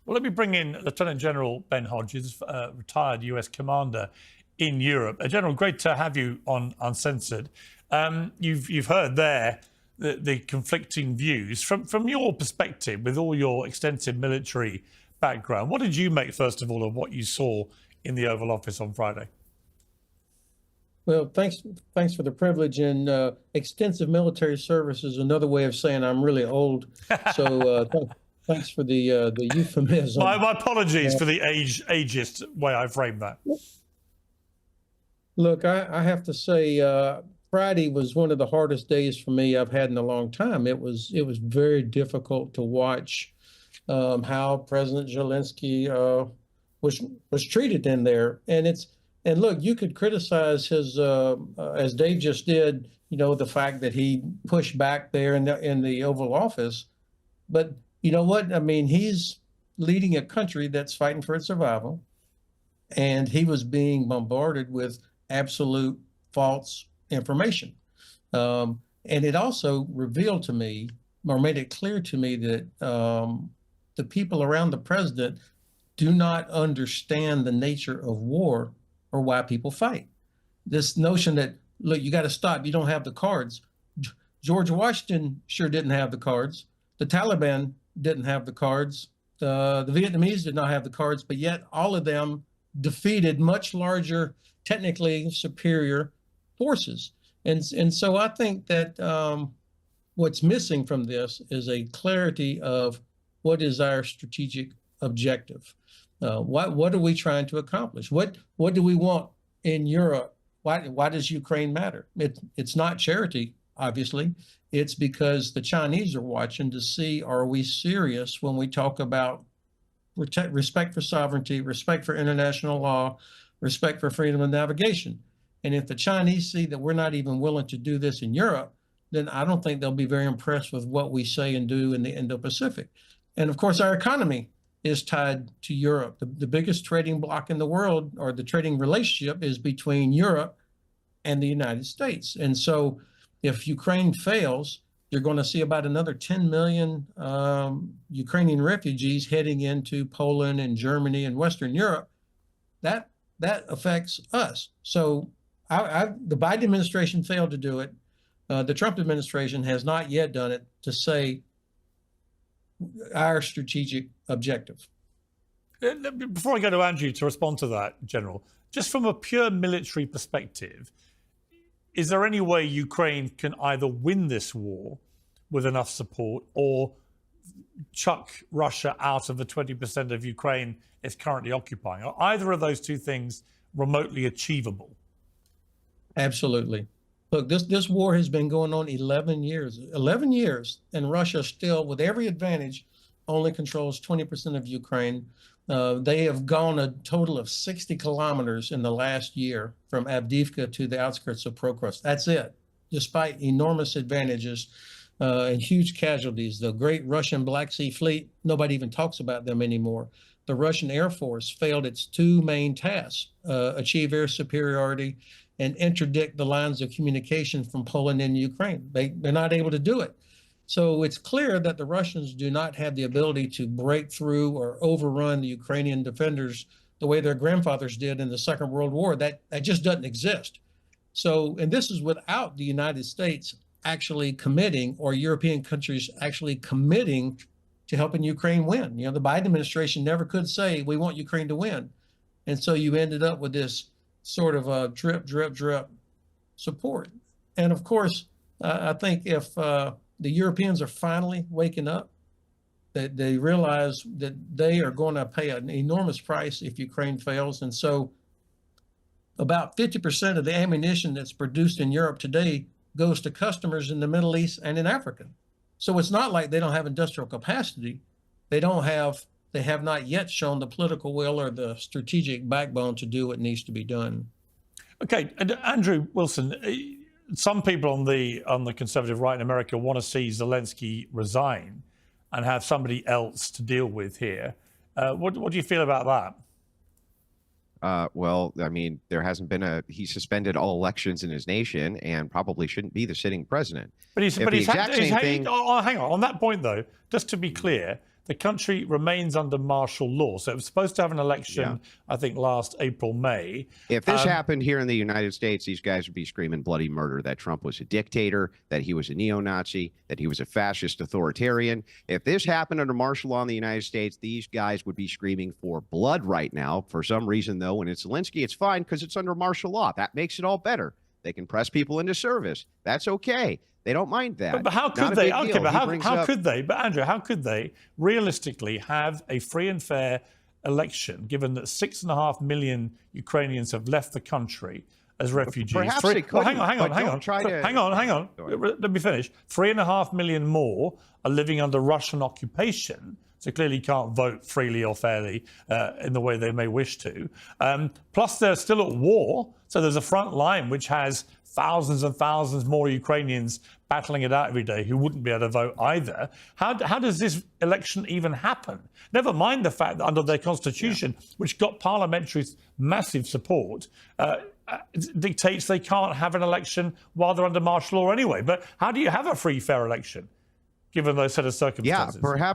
Well, let me bring in Lieutenant General Ben Hodges, retired US commander in Europe. General, great to have you on Uncensored. You've heard there the conflicting views. From your perspective, with all your extensive military background, what did you make, first of all, of what you saw in the Oval Office on Friday? Well, thanks for the privilege. And extensive military service is another way of saying I'm really old. So thanks for the euphemism. My apologies for the ageist way I framed that. Look, I have to say, Friday was one of the hardest days for me I've had in a long time. It was very difficult to watch how President Zelensky was treated in there, and look, you could criticize his, as Dave just did, the fact that he pushed back there in the Oval Office. But you know what? I mean, he's leading a country that's fighting for its survival, and he was being bombarded with absolute false information. And it also revealed to me, or made it clear to me, that the people around the president do not understand the nature of war or why people fight. This notion that, look, you got to stop, you don't have the cards. George Washington sure didn't have the cards. The Taliban didn't have the cards. The Vietnamese did not have the cards, but yet all of them defeated much larger, technically superior forces. And so I think that what's missing from this is a clarity of what is our strategic objective. What are we trying to accomplish? What do we want in Europe? Why does Ukraine matter? It's not charity, obviously. It's because the Chinese are watching to see, are we serious when we talk about respect for sovereignty, respect for international law, respect for freedom of navigation. And if the Chinese see that we're not even willing to do this in Europe, then I don't think they'll be very impressed with what we say and do in the Indo-Pacific. And of course, our economy is tied to Europe. The biggest trading bloc in the world, or the trading relationship, is between Europe and the United States. And so if Ukraine fails, you're going to see about another 10 million Ukrainian refugees heading into Poland and Germany and Western Europe. That affects us. So the Biden administration failed to do it. The Trump administration has not yet done it, to say our strategic objective. Before I go to Andrew to respond to that, General, just from a pure military perspective, is there any way Ukraine can either win this war with enough support or chuck Russia out of the 20% of Ukraine it's currently occupying? Are either of those two things remotely achievable? Absolutely. Look, this war has been going on 11 years. 11 years, and Russia still, with every advantage, only controls 20% of Ukraine. They have gone a total of 60 kilometers in the last year from Avdiivka to the outskirts of Prokhorovsk. That's it, despite enormous advantages and huge casualties. The great Russian Black Sea Fleet, nobody even talks about them anymore. The Russian Air Force failed its two main tasks, achieve air superiority and interdict the lines of communication from Poland and Ukraine. They're not able to do it. So it's clear that the Russians do not have the ability to break through or overrun the Ukrainian defenders the way their grandfathers did in the Second World War. That just doesn't exist. So, and this is without the United States actually committing, or European countries actually committing to helping Ukraine win. The Biden administration never could say, we want Ukraine to win. And so you ended up with this sort of a drip, drip, drip support. And of course, I think if the Europeans are finally waking up, that they realize that they are going to pay an enormous price if Ukraine fails. And so about 50% of the ammunition that's produced in Europe today goes to customers in the Middle East and in Africa. So it's not like they don't have industrial capacity. They have not yet shown the political will or the strategic backbone to do what needs to be done. Okay, and Andrew Wilson, some people on the conservative right in America want to see Zelensky resign and have somebody else to deal with here. What do you feel about that? Well, I mean, there hasn't been he suspended all elections in his nation and probably hang on, on that point though, just to be clear, the country remains under martial law. So it was supposed to have an election, I think, last April, May. If this happened here in the United States, these guys would be screaming bloody murder, that Trump was a dictator, that he was a neo-Nazi, that he was a fascist authoritarian. If this happened under martial law in the United States, these guys would be screaming for blood right now. For some reason, though, when it's Zelensky, it's fine because it's under martial law. That makes it all better. They can press people into service. That's okay. They don't mind that. But how could they? Okay, but how could they? But Andrew, how could they realistically have a free and fair election, given that 6.5 million Ukrainians have left the country as refugees? Perhaps they could. Hang on. Let me finish. 3.5 million more are living under Russian occupation, so clearly can't vote freely or fairly in the way they may wish to. Plus, they're still at war, so there's a front line which has thousands and thousands more Ukrainians battling it out every day who wouldn't be able to vote either. How does this election even happen? Never mind the fact that under their constitution, which got parliamentary massive support, dictates they can't have an election while they're under martial law anyway. But how do you have a free, fair election, given those set of circumstances? Yeah,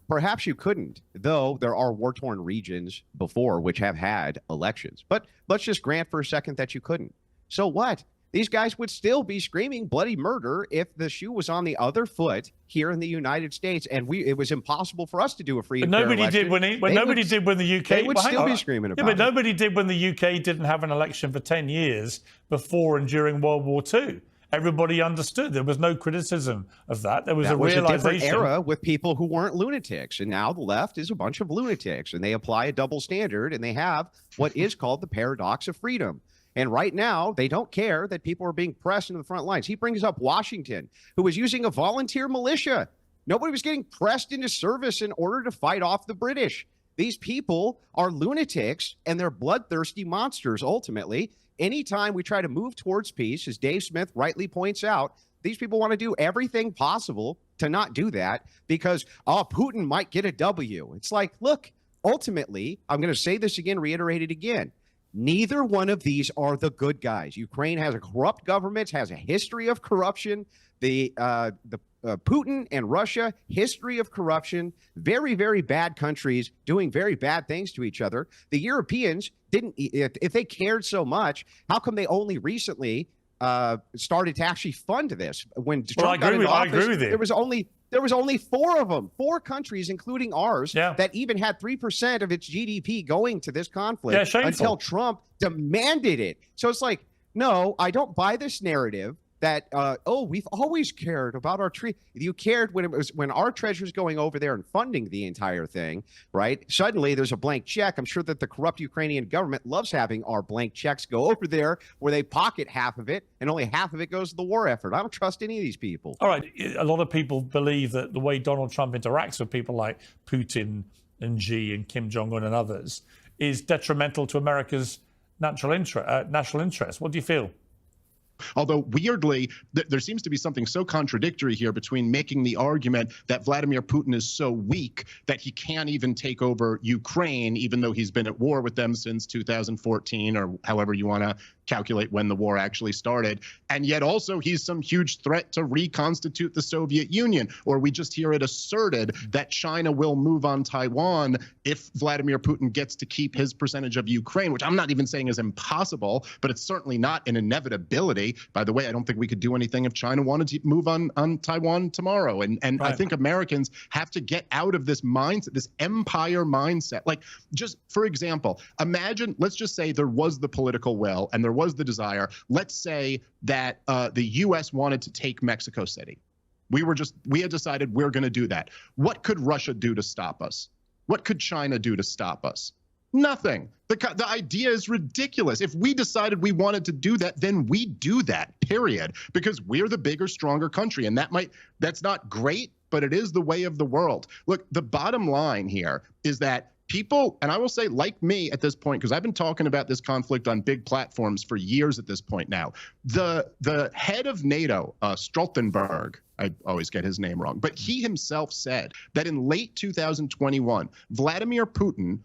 perhaps you couldn't, though there are war-torn regions before which have had elections. But let's just grant for a second that you couldn't. So what? These guys would still be screaming bloody murder if the shoe was on the other foot here in the United States, and it was impossible for us to do a free and fair election. Nobody did when the UK. They would still be screaming about it. But nobody did when the UK didn't have an election for 10 years before and during World War II. Everybody understood. There was no criticism of that. There was a realization. A different era with people who weren't lunatics, and now the left is a bunch of lunatics, and they apply a double standard, and they have what is called the paradox of freedom. And right now, they don't care that people are being pressed into the front lines. He brings up Washington, who was using a volunteer militia. Nobody was getting pressed into service in order to fight off the British. These people are lunatics, and they're bloodthirsty monsters, ultimately. Anytime we try to move towards peace, as Dave Smith rightly points out, these people want to do everything possible to not do that because, Putin might get a W. It's like, look, ultimately, I'm going to say this again, reiterate it again. Neither one of these are the good guys. Ukraine has a corrupt government, has a history of corruption. The Putin and Russia, history of corruption, very, very bad countries doing very bad things to each other. The Europeans didn't, if they cared so much, how come they only recently started to actually fund this? When Trump got into office, I agree with you. There was only 4 of them, 4 countries, including ours, that even had 3% of its GDP going to this conflict until Trump demanded it. So it's like, no, I don't buy this narrative that, we've always cared about our tree. You cared when our treasure's going over there and funding the entire thing, right? Suddenly there's a blank check. I'm sure that the corrupt Ukrainian government loves having our blank checks go over there where they pocket half of it and only half of it goes to the war effort. I don't trust any of these people. All right. A lot of people believe that the way Donald Trump interacts with people like Putin and Xi and Kim Jong-un and others is detrimental to America's national interest. What do you feel? Although weirdly, there seems to be something so contradictory here between making the argument that Vladimir Putin is so weak that he can't even take over Ukraine, even though he's been at war with them since 2014 or however you want to calculate when the war actually started. And yet also he's some huge threat to reconstitute the Soviet Union. Or we just hear it asserted that China will move on Taiwan if Vladimir Putin gets to keep his percentage of Ukraine, which I'm not even saying is impossible, but it's certainly not an inevitability. By the way, I don't think we could do anything if China wanted to move on Taiwan tomorrow. And right. I think Americans have to get out of this mindset, this empire mindset. Like, just for example, imagine, let's just say there was the political will and there was the desire. Let's say that the U.S. wanted to take Mexico City. We had decided we're going to do that. What could Russia do to stop us? What could China do to stop us? Nothing. The idea is ridiculous. If we decided we wanted to do that, then we do that, period, because we're the bigger, stronger country. And that's not great, but it is the way of the world. Look, the bottom line here is that people, and I will say like me at this point, because I've been talking about this conflict on big platforms for years at this point now, the head of NATO, Stoltenberg, I always get his name wrong, but he himself said that in late 2021, Vladimir Putin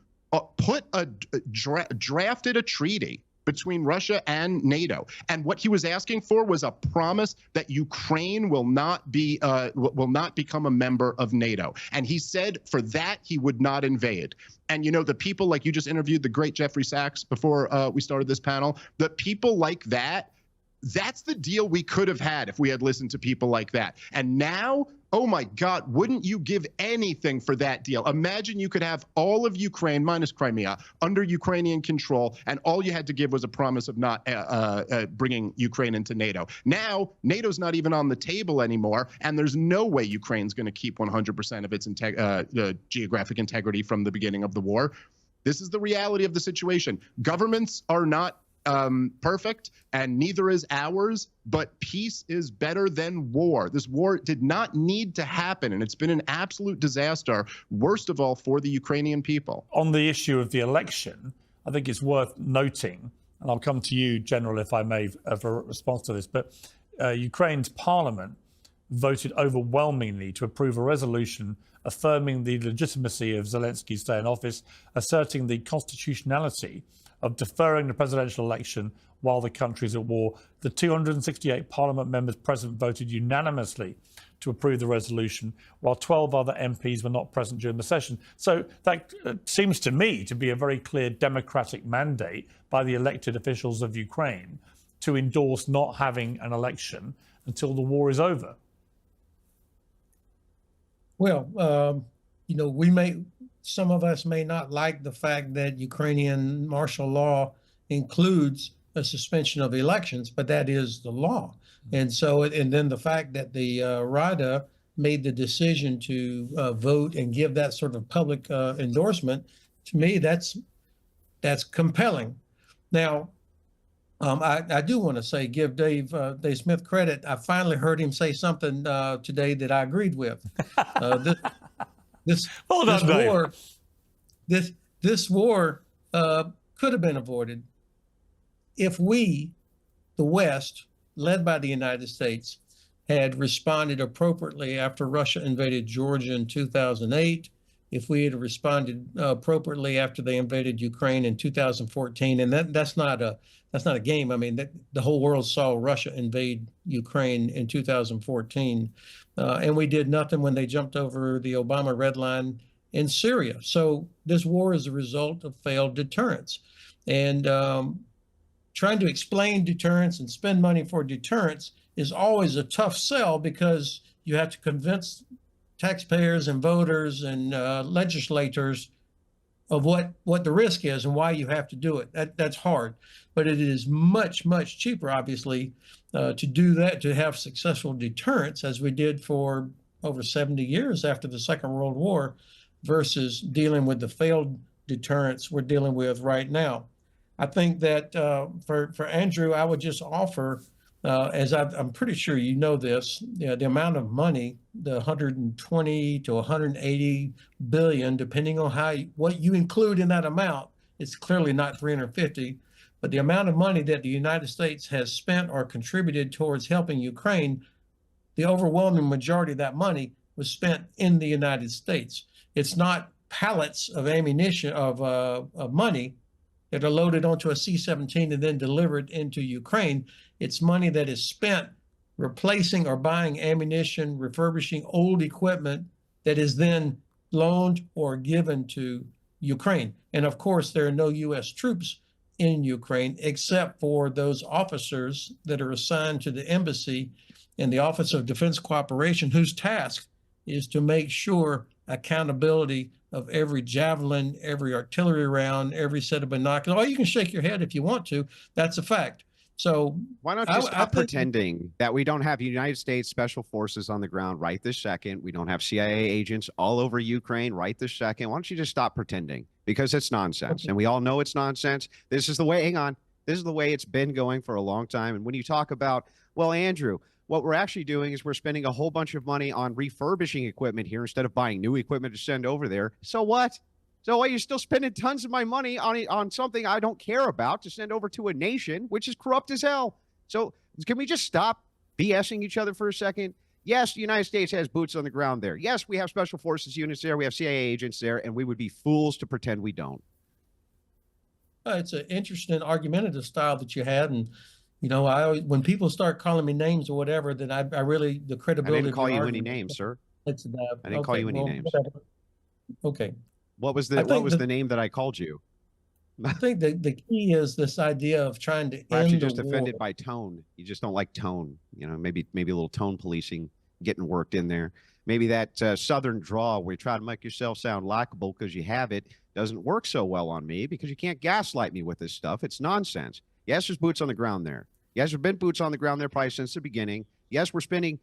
drafted a treaty between Russia and NATO. And what he was asking for was a promise that Ukraine will not become a member of NATO. And he said for that he would not invade. And you know, the people like you just interviewed the great Jeffrey Sachs before we started this panel, the people like that, that's the deal we could have had if we had listened to people like that. And now, oh my God, wouldn't you give anything for that deal? Imagine you could have all of Ukraine, minus Crimea, under Ukrainian control, and all you had to give was a promise of not bringing Ukraine into NATO. Now, NATO's not even on the table anymore, and there's no way Ukraine's going to keep 100% of its geographic integrity from the beginning of the war. This is the reality of the situation. Governments are not perfect, and neither is ours, but peace is better than war. This war did not need to happen, and it's been an absolute disaster, worst of all for the Ukrainian people. On the issue of the election, I think it's worth noting, and I'll come to you, General, if I may, for a response to this, but Ukraine's parliament voted overwhelmingly to approve a resolution affirming the legitimacy of Zelensky's stay in office, asserting the constitutionality of deferring the presidential election while the country is at war. The 268 parliament members present voted unanimously to approve the resolution, while 12 other MPs were not present during the session. So that seems to me to be a very clear democratic mandate by the elected officials of Ukraine to endorse not having an election until the war is over. Well, you know, some of us may not like the fact that Ukrainian martial law includes a suspension of elections, but that is the law. And so, and then the fact that the Rada made the decision to vote and give that sort of public endorsement, to me, that's compelling. Now, I do want to say, give Dave Smith credit. I finally heard him say something today that I agreed with. This war could have been avoided if we, the West, led by the United States, had responded appropriately after Russia invaded Georgia in 2008, if we had responded appropriately after they invaded Ukraine in 2014. And that's not a game. I mean, the whole world saw Russia invade Ukraine in 2014. And we did nothing when they jumped over the Obama red line in Syria. So this war is a result of failed deterrence. And trying to explain deterrence and spend money for deterrence is always a tough sell, because you have to convince taxpayers and voters and legislators of what the risk is and why you have to do it. That's hard. But it is much, much cheaper, obviously, to do that, to have successful deterrence, as we did for over 70 years after the Second World War, versus dealing with the failed deterrence we're dealing with right now. I think that for Andrew, I would just offer, as I'm pretty sure you know this, the amount of money, the 120 to 180 billion, depending on what you include in that amount, it's clearly not 350, but the amount of money that the United States has spent or contributed towards helping Ukraine, the overwhelming majority of that money was spent in the United States. It's not pallets of ammunition, of money that are loaded onto a C-17 and then delivered into Ukraine. It's money that is spent replacing or buying ammunition, refurbishing old equipment that is then loaned or given to Ukraine. And of course, there are no U.S. troops in Ukraine except for those officers that are assigned to the embassy and the Office of Defense Cooperation, whose task is to make sure accountability of every javelin, every artillery round, every set of binoculars. Oh, you can shake your head if you want to. That's a fact. So why don't you stop pretending that we don't have United States Special Forces on the ground right this second? We don't have CIA agents all over Ukraine right this second. Why don't you just stop pretending? Because it's nonsense. And we all know it's nonsense. This is the way, hang on, this is the way it's been going for a long time. And when you talk about, well, Andrew, what we're actually doing is we're spending a whole bunch of money on refurbishing equipment here instead of buying new equipment to send over there. So what? So what, you're still spending tons of my money on something I don't care about to send over to a nation which is corrupt as hell. So can we just stop BSing each other for a second? Yes, the United States has boots on the ground there. Yes, we have special forces units there. We have CIA agents there, and we would be fools to pretend we don't. It's an interesting argumentative style that you had, and you know, I always, when people start calling me names or whatever, then I really the I credibility didn't of call your you any argument. names, sir. It's I didn't call okay. you any Well, names. whatever. Okay. What was I the think that name that I called you? I think that the key is this idea of trying to Perhaps you're end the just war. offended by tone. You just don't like tone. You know, maybe a little tone policing getting worked in there. Maybe that Southern drawl where you try to make yourself sound likable because you have it doesn't work so well on me because you can't gaslight me with this stuff. It's nonsense. Yes, there's boots on the ground there. Yes, there's been boots on the ground there probably since the beginning. Yes, we're spending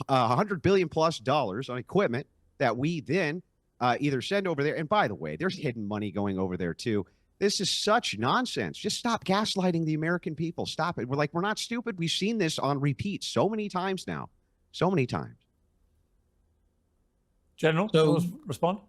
$100 billion plus on equipment that we then either send over there. And by the way, there's hidden money going over there too. This is such nonsense. Just stop gaslighting the American people. Stop it. We're not stupid. We've seen this on repeat so many times now. So many times. General, So respond.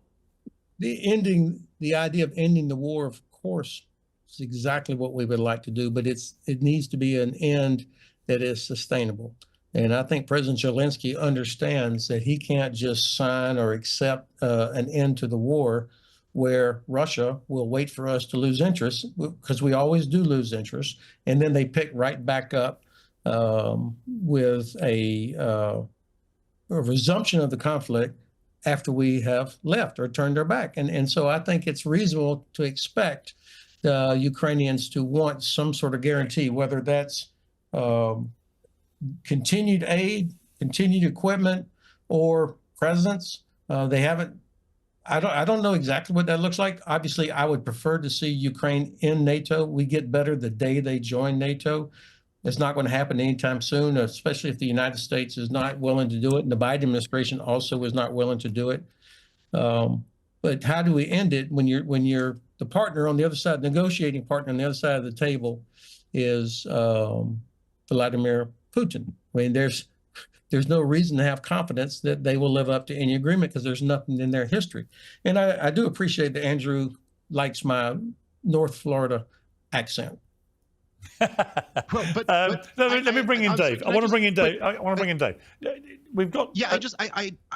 the idea of ending the war, of course, is exactly what we would like to do, but it needs to be an end that is sustainable. And I think President Zelensky understands that he can't just sign or accept an end to the war where Russia will wait for us to lose interest, because we always do lose interest, and then they pick right back up with a resumption of the conflict after we have left or turned our back. And so I think it's reasonable to expect the Ukrainians to want some sort of guarantee, whether that's continued aid, continued equipment, or presence. They haven't. I don't know exactly what that looks like. Obviously, I would prefer to see Ukraine in NATO. We get better the day they join NATO. It's not going to happen anytime soon, especially if the United States is not willing to do it, and the Biden administration also is not willing to do it. But how do we end it when you're the partner on the other side, negotiating partner on the other side of the table is Vladimir Putin? I mean, there's no reason to have confidence that they will live up to any agreement because there's nothing in their history. And I do appreciate that Andrew likes my North Florida accent. Well, let me bring in Dave. I want to bring in Dave. We've got. Yeah,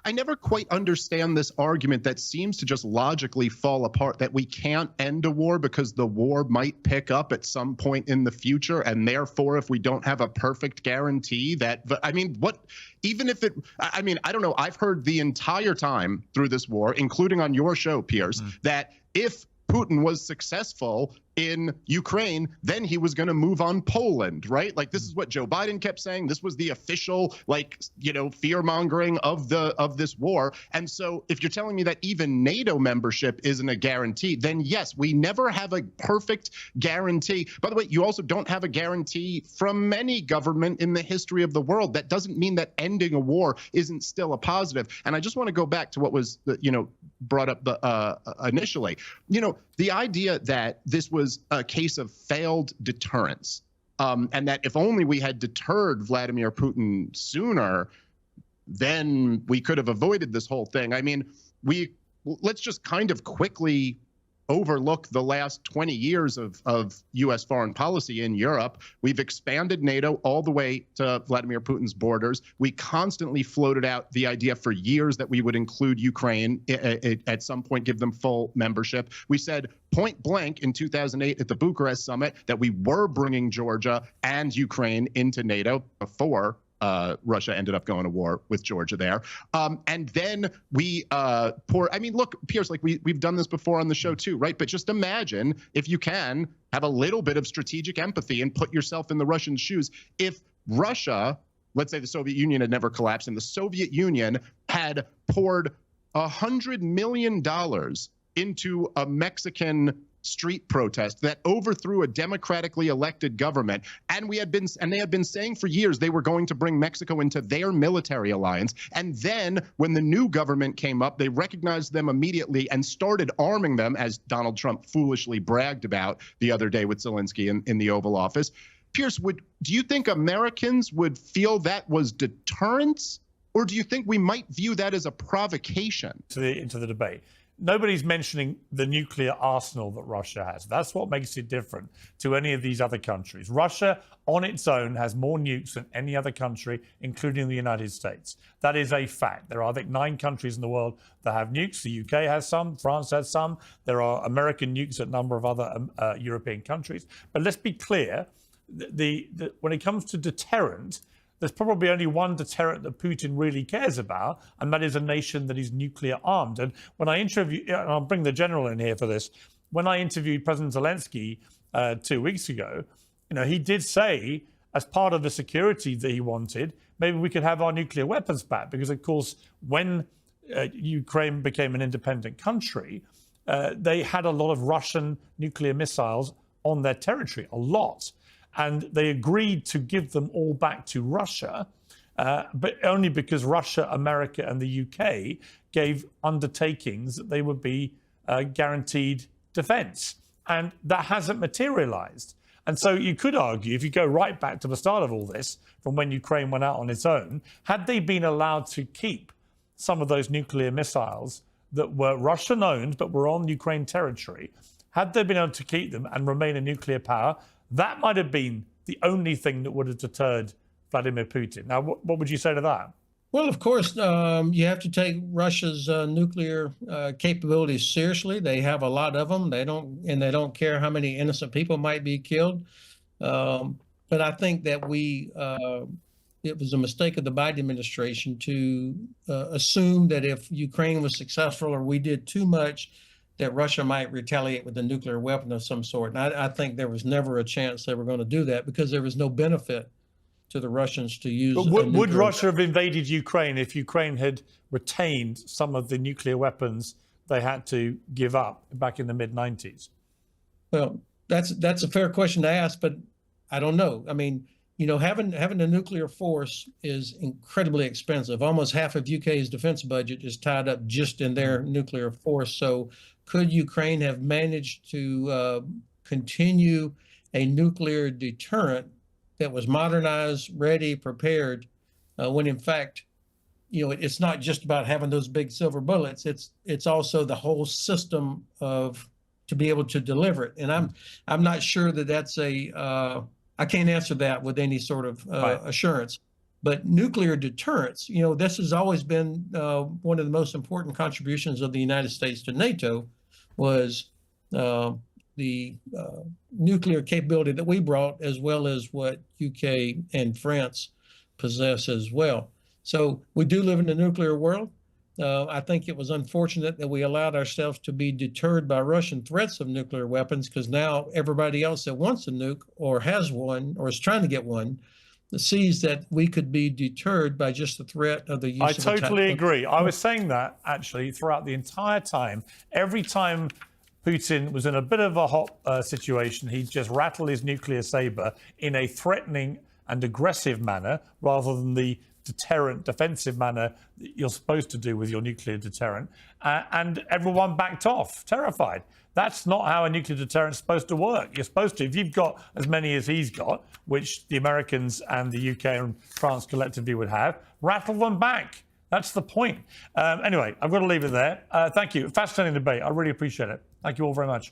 I never quite understand this argument that seems to just logically fall apart, that we can't end a war because the war might pick up at some point in the future, and therefore, if we don't have a perfect guarantee that, I mean, even if it, I mean, I don't know. I've heard the entire time through this war, including on your show, Piers, that if Putin was successful in Ukraine, then he was going to move on Poland, right? Like, this is what Joe Biden kept saying. This was the official, like, you know, fear mongering of this war. And so if you're telling me that even NATO membership isn't a guarantee, then yes, we never have a perfect guarantee. By the way, you also don't have a guarantee from any government in the history of the world. That doesn't mean that ending a war isn't still a positive. And I just want to go back to what was, brought up initially. The idea that this was a case of failed deterrence, and that if only we had deterred Vladimir Putin sooner, then we could have avoided this whole thing. I mean, let's just kind of quickly overlook the last 20 years of U.S. foreign policy in Europe. We've expanded NATO all the way to Vladimir Putin's borders. We constantly floated out the idea for years that we would include Ukraine at some point, give them full membership. We said point blank in 2008 at the Bucharest summit that we were bringing Georgia and Ukraine into NATO before Russia ended up going to war with Georgia there. And then we I mean, look, Piers, like we've done this before on the show too, right? But just imagine, if you can, have a little bit of strategic empathy and put yourself in the Russian shoes. If Russia, let's say the Soviet Union had never collapsed, and the Soviet Union had poured $100 million into a Mexican street protest that overthrew a democratically elected government, and they had been saying for years they were going to bring Mexico into their military alliance, and then when the new government came up, they recognized them immediately and started arming them, as Donald Trump foolishly bragged about the other day with Zelensky in the Oval Office. Pierce, do you think Americans would feel that was deterrence, or do you think we might view that as a provocation? Into the debate. nobody's mentioning the nuclear arsenal that Russia has. That's what makes it different to any of these other countries. Russia on its own has more nukes than any other country, including the United States. That is a fact. There are, I think, 9 countries in the world that have nukes. The UK has some, France has some. There are American nukes at a number of other European countries. But let's be clear, when it comes to deterrent, there's probably only one deterrent that Putin really cares about, and that is a nation that is nuclear armed. And when I interviewed, and I'll bring the general in here for this, when I interviewed President Zelensky 2 weeks ago, he did say, as part of the security that he wanted, maybe we could have our nuclear weapons back, because of course, when Ukraine became an independent country, they had a lot of Russian nuclear missiles on their territory, a lot. And they agreed to give them all back to Russia, but only because Russia, America, and the UK gave undertakings that they would be guaranteed defense. And that hasn't materialized. And so you could argue, if you go right back to the start of all this, from when Ukraine went out on its own, had they been allowed to keep some of those nuclear missiles that were Russian-owned but were on Ukraine territory, had they been able to keep them and remain a nuclear power, that might have been the only thing that would have deterred Vladimir Putin. Now, what would you say to that? Well, of course, you have to take Russia's nuclear capabilities seriously. They have a lot of them. They don't care how many innocent people might be killed. But I think that it was a mistake of the Biden administration to assume that if Ukraine was successful or we did too much, that Russia might retaliate with a nuclear weapon of some sort. And I think there was never a chance they were going to do that, because there was no benefit to the Russians to use. But would Russia have invaded Ukraine if Ukraine had retained some of the nuclear weapons they had to give up back in the mid-90s? Well, that's a fair question to ask, but I don't know. I mean, having a nuclear force is incredibly expensive. Almost half of UK's defense budget is tied up just in their nuclear force. So could Ukraine have managed to continue a nuclear deterrent that was modernized, ready, prepared, when in fact, it's not just about having those big silver bullets. It's also the whole system to be able to deliver it. And I'm not sure that that's I can't answer that with any sort of assurance. But nuclear deterrence, this has always been one of the most important contributions of the United States to NATO, was the nuclear capability that we brought, as well as what UK and France possess as well. So we do live in a nuclear world. I think it was unfortunate that we allowed ourselves to be deterred by Russian threats of nuclear weapons, because now everybody else that wants a nuke or has one or is trying to get one sees that we could be deterred by just the threat of the use of I totally agree. I was saying that actually throughout the entire time. Every time Putin was in a bit of a hot situation, he'd just rattle his nuclear saber in a threatening and aggressive manner, rather than the deterrent, defensive manner that you're supposed to do with your nuclear deterrent. And everyone backed off, terrified. That's not how a nuclear deterrent is supposed to work. You're supposed to, if you've got as many as he's got, which the Americans and the UK and France collectively would have, rattle them back. That's the point. Anyway, I've got to leave it there. Thank you. Fascinating debate. I really appreciate it. Thank you all very much.